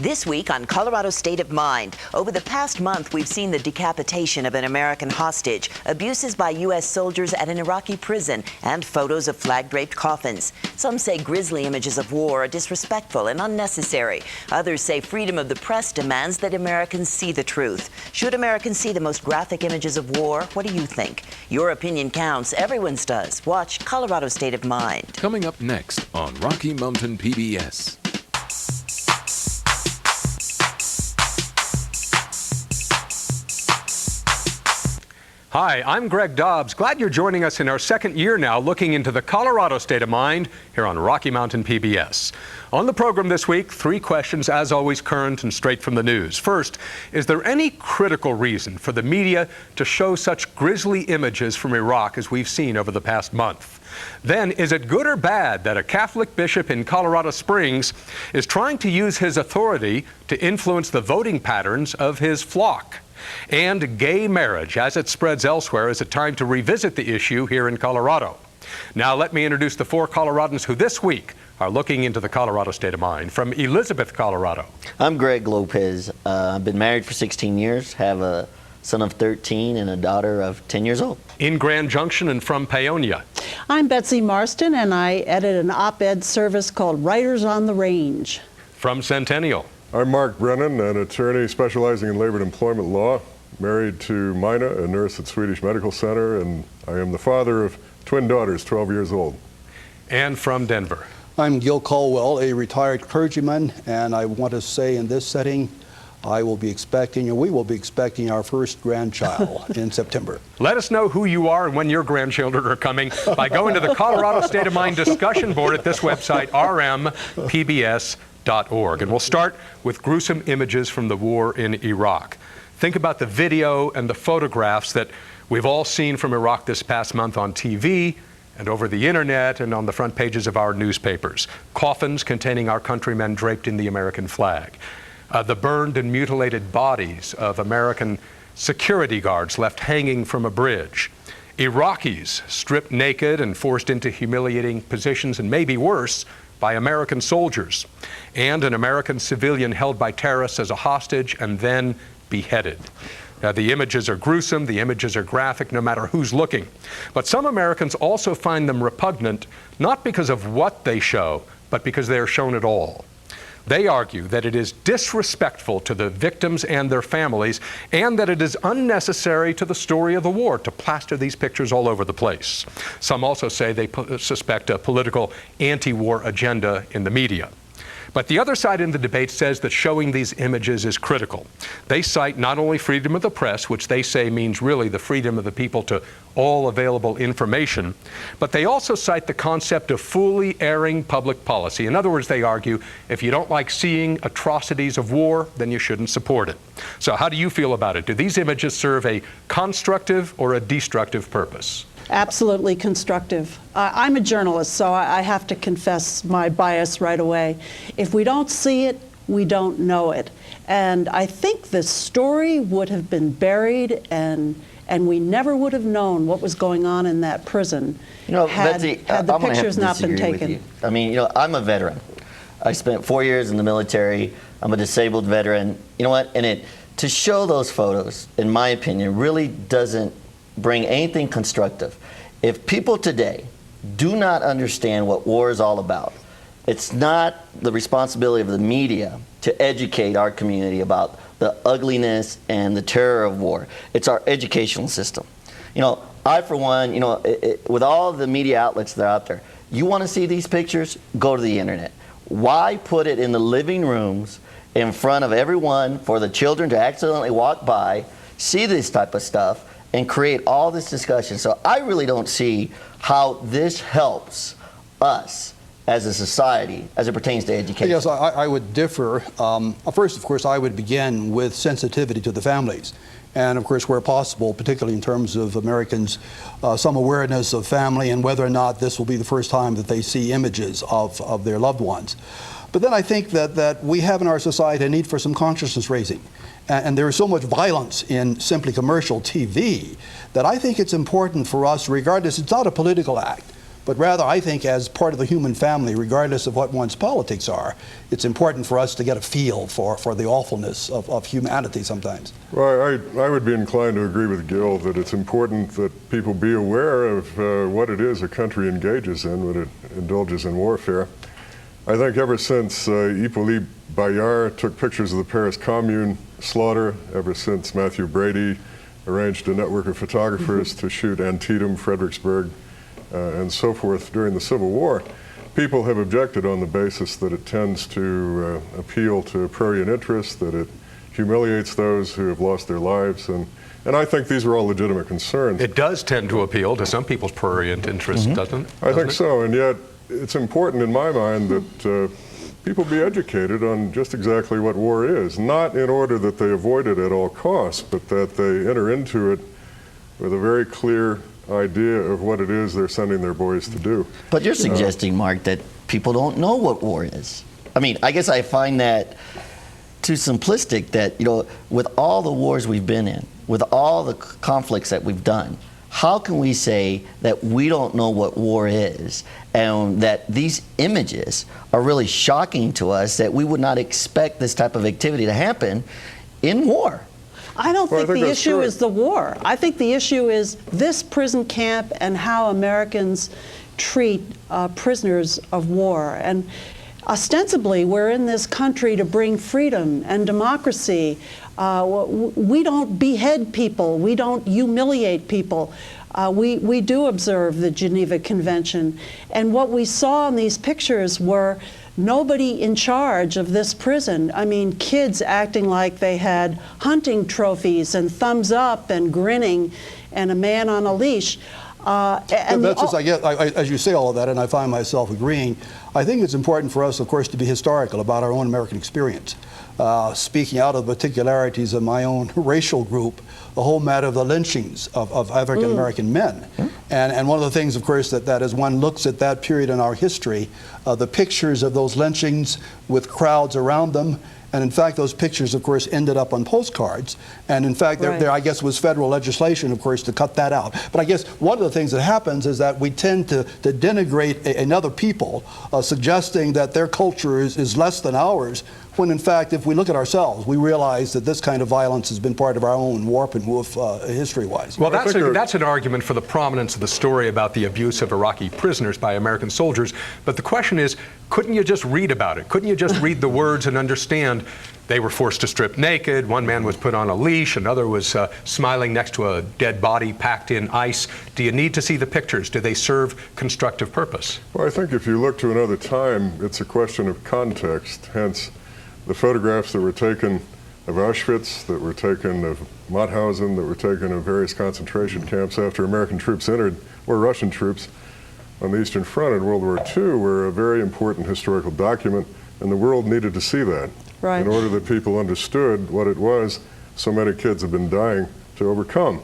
This week on Colorado State of Mind, over the past month, we've seen the decapitation of an American hostage, abuses by U.S. soldiers at an Iraqi prison, and photos of flag-draped coffins. Some say grisly images of war are disrespectful and unnecessary. Others say freedom of the press demands that Americans see the truth. Should Americans see the most graphic images of war? What do you think? Your opinion counts. Everyone's does. Watch Colorado State of Mind. Coming up next on Rocky Mountain PBS. Hi, I'm Greg Dobbs. Glad you're joining us in our second year now looking into the Colorado State of Mind here on Rocky Mountain PBS. On the program this week, 3 questions, as always, current and straight from the news. First, is there any critical reason for the media to show such grisly images from Iraq as we've seen over the past month? Then, is it good or bad that a Catholic bishop in Colorado Springs is trying to use his authority to influence the voting patterns of his flock? And gay marriage, as it spreads elsewhere, is it time to revisit the issue here in Colorado? Now let me introduce the 4 Coloradans who this week are looking into the Colorado State of Mind. From Elizabeth, Colorado. I'm Greg Lopez. I've been married for 16 years, have a son of 13 and a daughter of 10 years old. In Grand Junction and from Paonia. I'm Betsy Marston, and I edit an op-ed service called Writers on the Range. From Centennial. I'm Mark Brennan, an attorney specializing in labor and employment law, married to Mina, a nurse at Swedish Medical Center, and I am the father of twin daughters, 12 years old. And from Denver. I'm Gil Caldwell, a retired clergyman, and I want to say in this setting, we will be expecting our first grandchild in September. Let us know who you are and when your grandchildren are coming by going to the Colorado State of Mind discussion board at this website, rmpbs.org. And we'll start with gruesome images from the war in Iraq. Think about the video and the photographs that we've all seen from Iraq this past month on TV and over the internet and on the front pages of our newspapers. Coffins containing our countrymen draped in the American flag. The burned and mutilated bodies of American security guards left hanging from a bridge. Iraqis stripped naked and forced into humiliating positions, and maybe worse, by American soldiers, and an American civilian held by terrorists as a hostage and then beheaded. Now, the images are gruesome, the images are graphic, no matter who's looking. But some Americans also find them repugnant, not because of what they show, but because they are shown at all. They argue that it is disrespectful to the victims and their families, and that it is unnecessary to the story of the war to plaster these pictures all over the place. Some also say they suspect a political anti-war agenda in the media. But the other side in the debate says that showing these images is critical. They cite not only freedom of the press, which they say means really the freedom of the people to all available information, but they also cite the concept of fully airing public policy. In other words, they argue, if you don't like seeing atrocities of war, then you shouldn't support it. So how do you feel about it? Do these images serve a constructive or a destructive purpose? Absolutely constructive. I'm a journalist, so I have to confess my bias right away. If we don't see it, we don't know it. And I think the story would have been buried, and we never would have known what was going on in that prison had the pictures not been taken. I mean, I'm a veteran. I spent 4 years in the military. I'm a disabled veteran. You know what? And to show those photos, in my opinion, really doesn't bring anything constructive. If people today do not understand what war is all about, it's not the responsibility of the media to educate our community about the ugliness and the terror of war. It's our educational system. I, for one, with all the media outlets that are out there, you want to see these pictures, go to the internet. Why put it in the living rooms in front of everyone for the children to accidentally walk by, see this type of stuff, and create all this discussion? So I really don't see how this helps us as a society as it pertains to education. Yes, I would differ. First, of course, I would begin with sensitivity to the families. And of course, where possible, particularly in terms of Americans, some awareness of family and whether or not this will be the first time that they see images of their loved ones. But then I think that we have in our society a need for some consciousness raising. And there is so much violence in simply commercial TV that I think it's important for us, regardless, it's not a political act, but rather I think as part of the human family, regardless of what one's politics are, it's important for us to get a feel for the awfulness of humanity sometimes. Well, I would be inclined to agree with Gil that it's important that people be aware of what it is a country engages in when it indulges in warfare. I think ever since Hippolyte Bayard took pictures of the Paris Commune slaughter, ever since Matthew Brady arranged a network of photographers to shoot Antietam, Fredericksburg, and so forth during the Civil War, people have objected on the basis that it tends to appeal to prurient interest, that it humiliates those who have lost their lives, and I think these are all legitimate concerns. It does tend to appeal to some people's prurient interest, doesn't it? I think so, and yet it's important in my mind that people be educated on just exactly what war is, not in order that they avoid it at all costs, but that they enter into it with a very clear idea of what it is they're sending their boys to do. But you're suggesting, Mark, that people don't know what war is. I mean, I guess I find that too simplistic, that, you know, with all the wars we've been in, with all the conflicts that we've done, how can we say that we don't know what war is, and that these images are really shocking to us, that we would not expect this type of activity to happen in war? I don't think the issue is the war. I think the issue is this prison camp and how Americans treat prisoners of war. And ostensibly, we're in this country to bring freedom and democracy. We don't behead people. We don't humiliate people. We do observe the Geneva Convention. And what we saw in these pictures were nobody in charge of this prison. I mean, kids acting like they had hunting trophies and thumbs up and grinning, and a man on a leash. And that's just, I guess, as you say all of that, and I find myself agreeing, I think it's important for us, of course, to be historical about our own American experience. Speaking out of the particularities of my own racial group, the whole matter of the lynchings of African American men. And one of the things, of course, that as one looks at that period in our history, the pictures of those lynchings with crowds around them, and in fact, those pictures, of course, ended up on postcards. And in fact, there, I guess, was federal legislation, of course, to cut that out. But I guess one of the things that happens is that we tend to denigrate another people, suggesting that their culture is less than ours, when in fact, if we look at ourselves, we realize that this kind of violence has been part of our own warp and woof history-wise. Well, that's an argument for the prominence of the story about the abuse of Iraqi prisoners by American soldiers. But the question is, couldn't you just read about it? Couldn't you just read the words and understand they were forced to strip naked, one man was put on a leash, another was smiling next to a dead body packed in ice? Do you need to see the pictures? Do they serve constructive purpose? Well, I think if you look to another time, it's a question of context. Hence, the photographs that were taken of Auschwitz, that were taken of Mauthausen, that were taken of various concentration camps after American troops entered, or Russian troops, on the Eastern Front in World War II were a very important historical document, and the world needed to see that in order that people understood what it was so many kids have been dying to overcome.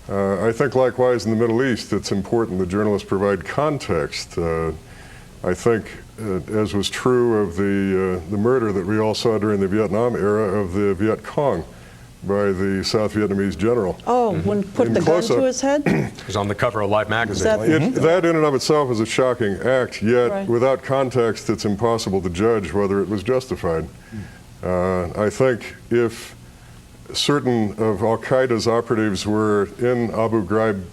I think likewise in the Middle East, it's important that journalists provide context. I think, as was true of the murder that we all saw during the Vietnam era of the Viet Cong by the South Vietnamese general. Oh, when put the gun to his head? It was on the cover of Life magazine. That in and of itself is a shocking act, yet without context it's impossible to judge whether it was justified. I think if certain of Al-Qaeda's operatives were in Abu Ghraib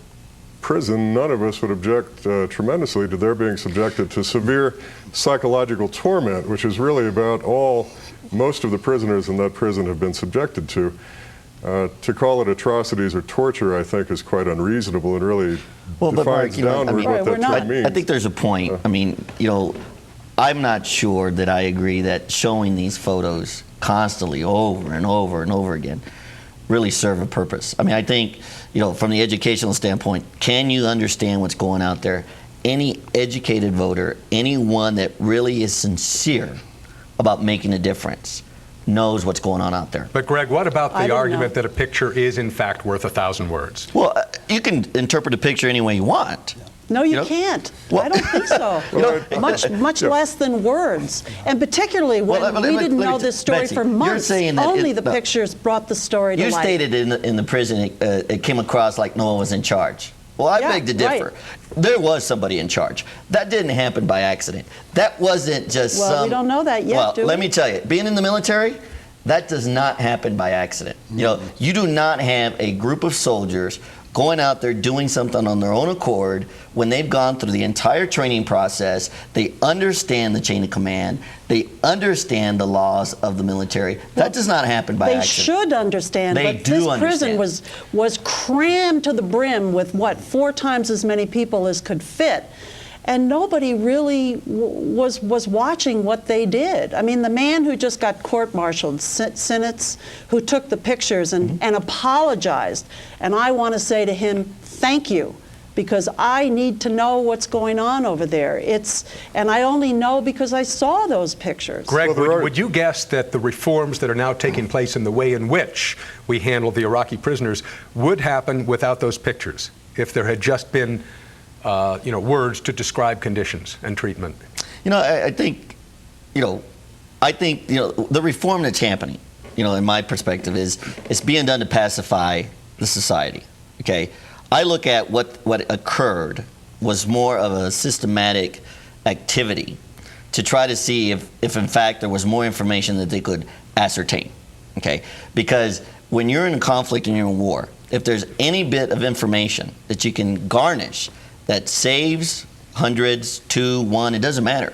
prison, none of us would object tremendously to their being subjected to severe psychological torment, which is really about all most of the prisoners in that prison have been subjected to. To call it atrocities or torture, I think, is quite unreasonable and really defines downward what that term means. I think there's a point. I mean, you know, I'm not sure that I agree that showing these photos constantly over and over and over again really serve a purpose. I mean, I think, you know, from the educational standpoint, can you understand what's going out there? Any educated voter, anyone that really is sincere about making a difference, knows what's going on out there. But Greg, what about the argument that a picture is in fact worth 1,000 words? Well, you can interpret a picture any way you want. No, you can't. I don't think so. Much less than words. And particularly when we didn't know this story Betsy, for months, you're saying that only the pictures brought the story to life. You stated in the prison it came across like no one was in charge. Well, I Yeah, beg to differ. right. There was somebody in charge. That didn't happen by accident. That wasn't just Well, we don't know that yet, Well, do let we? me tell you, being in the military, that does not happen by accident. You know, you do not have a group of soldiers going out there doing something on their own accord when they've gone through the entire training process. They understand the chain of command. They understand the laws of the military. That does not happen by They accident. should understand, They but do this understand. prison was crammed to the brim with, what, 4 times as many people as could fit. And nobody really was watching what they did. I mean, the man who just got court-martialed, Sinitz, who took the pictures and apologized, and I want to say to him, thank you, because I need to know what's going on over there. And I only know because I saw those pictures. Greg, Well, there are- would you guess that the reforms that are now taking place in the way in which we handle the Iraqi prisoners would happen without those pictures, if there had just been words to describe conditions and treatment? You know, I think the reform that's happening, in my perspective, is it's being done to pacify the society. Okay, I look at what occurred was more of a systematic activity to try to see if in fact there was more information that they could ascertain. Okay, because when you're in a conflict and you're in war, if there's any bit of information that you can garnish that saves hundreds, 2, 1, it doesn't matter.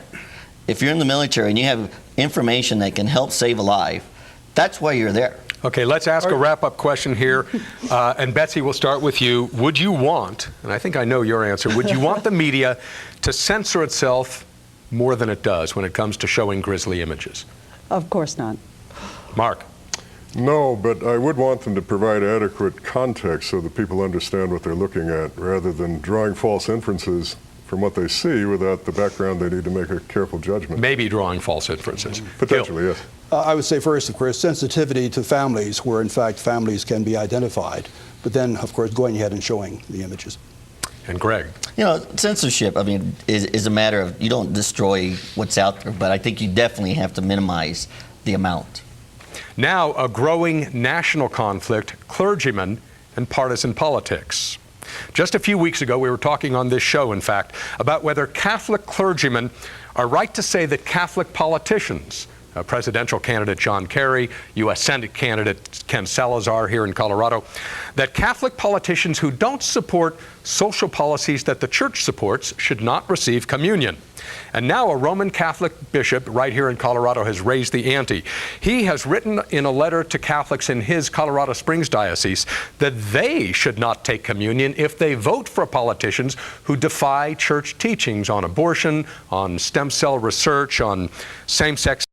If you're in the military and you have information that can help save a life, that's why you're there. Okay, let's ask a wrap-up question here. And Betsy, we'll start with you. Would you want, and I think I know your answer, would you want the media to censor itself more than it does when it comes to showing grisly images? Of course not. Mark? No, but I would want them to provide adequate context so that people understand what they're looking at, rather than drawing false inferences from what they see without the background. They need to make a careful judgment. Maybe drawing false inferences. Potentially, yes. I would say first, of course, sensitivity to families where, in fact, families can be identified. But then, of course, going ahead and showing the images. And Greg? Censorship, I mean, is a matter of, you don't destroy what's out there, but I think you definitely have to minimize the amount. Now, a growing national conflict, clergymen and partisan politics. Just a few weeks ago, we were talking on this show, in fact, about whether Catholic clergymen are right to say that Catholic politicians, presidential candidate John Kerry, U.S. Senate candidate Ken Salazar here in Colorado, that Catholic politicians who don't support social policies that the church supports should not receive communion. And now a Roman Catholic bishop right here in Colorado has raised the ante. He has written in a letter to Catholics in his Colorado Springs diocese that they should not take communion if they vote for politicians who defy church teachings on abortion, on stem cell research, on same-sex